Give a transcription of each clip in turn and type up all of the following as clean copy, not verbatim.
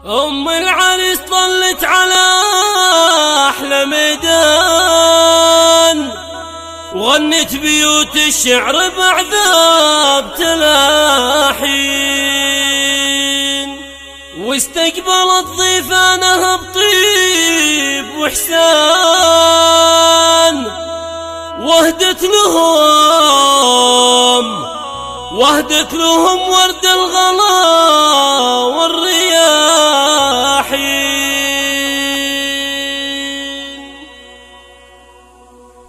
أم العريس طلت على أحلى ميدان، وغنت بيوت الشعر بعذاب تلاحين، واستقبلت ضيفانها بطيب وإحسان، وهدت لهم ورد الغلا والرياحين.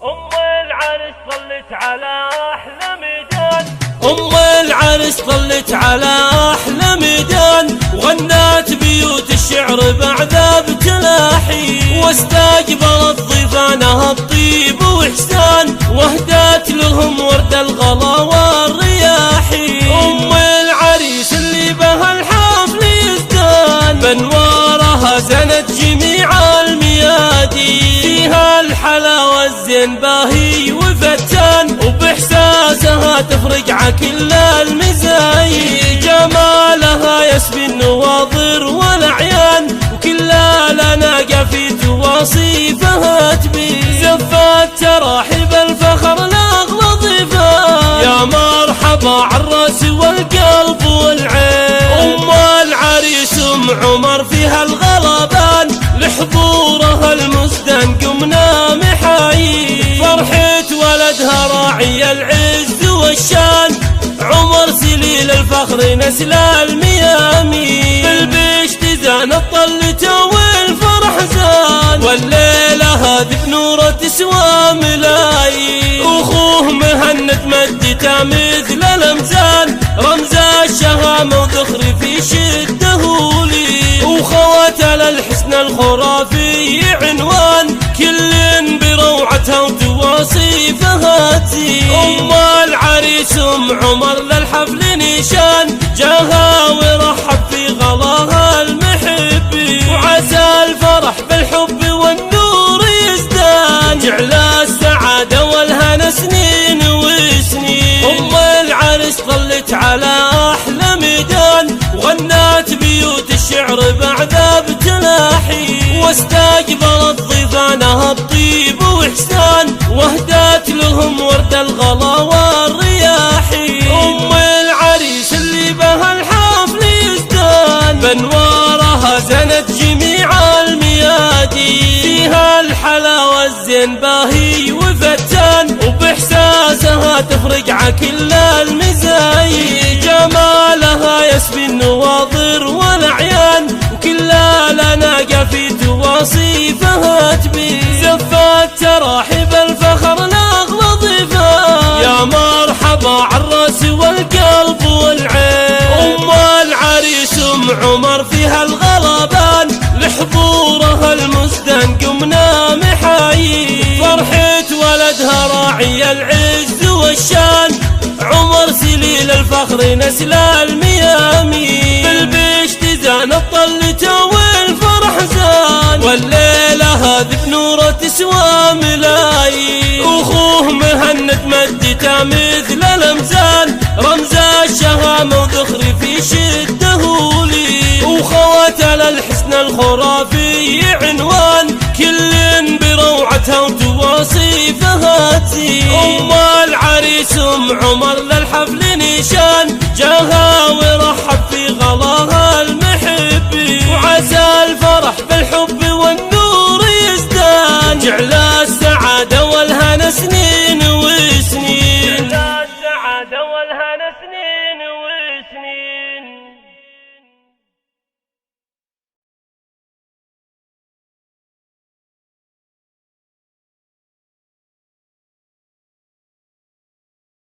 أم العرس طلت على أحلى ميدان، أم العرس طلت على أحلى ميدان، وغنت بيوت الشعر بعذاب تلاحين، واستقبلت ضيفانها بطيب وإحسان، وهدت لهم ورد الغلا والرياحين. أم العريس اللي بها الحفل يزدان، بانوارها زنت جميع الميادين، فيها الحلا والزين باهي وفتان، وبإحساسها تفرق ع كل المزايا، جمالها يسبي النواظر والأعيان، وكلها لنا قفيت وصيفها تبين، زفت تراحيب الفخر لأغلى ضيفان، يا مرحبا عالراس والقلب والعين. أم العريس أم عمر فيها الغلبان، لحضورها المزدان قمنا محايين، فرحة ولدها راعي العز والشان، عمر سليل الفخر نسل الميامين، بالبشت زان الطلة والفرح زان، والليلة هذه بنورة تسوى ملايين، واخوه مهند مدته مثل الامزان، رمز الشهامة وذخر في شده لي، وخواتها للحسن الخرافي عنوان، كل بروعتها وتواصيفها تزين. أم العريس أم عمر للحفل نشان، جاها ورحب في غلاها المحبين، وعسى الفرح بالحب والنور يزدان، جعل السعادة والهنا سنين وسنين. أم العريس طلت على أحلى ميدان، وغنت بيوت الشعر بعذاب تلاحين، واستقبلت ضيفانها بطيب وإحسان، وهدت لهم ورد الغلا والرياحين. أم العريس اللي بها الحفل يزدان، بانوارها زنت جميع الميادين، فيها الحلا والزين باهي وفتان، وبإحساسها تفرق ع كل المزايا، جمالها يسبي النواظر والأعيان، وكلها لنا قفيت وصيفها تبين، زفت تراحيب الفخر لأغلى ضيفان، يا مرحبا عالراس والقلب والعين. أم العريس أم عمر فيها الغلبان، لحضورها المزدان قمنا محايين، فرحة ولدها راعي العز والشان، عمر سليل الفخر نسل الميامين، بالبشت زان الطلة والفرح زان، والليلة هذه بنورة تسوى ملايين، واخوه مهند مدته مثل الامزان، رمز الشهامة وذخر في شده لي، وخواتها للحسن الخرافي عنوان، كل بروعتها وتواصيفها تزين. أم العريس أم عمر للحفل نشان، جاها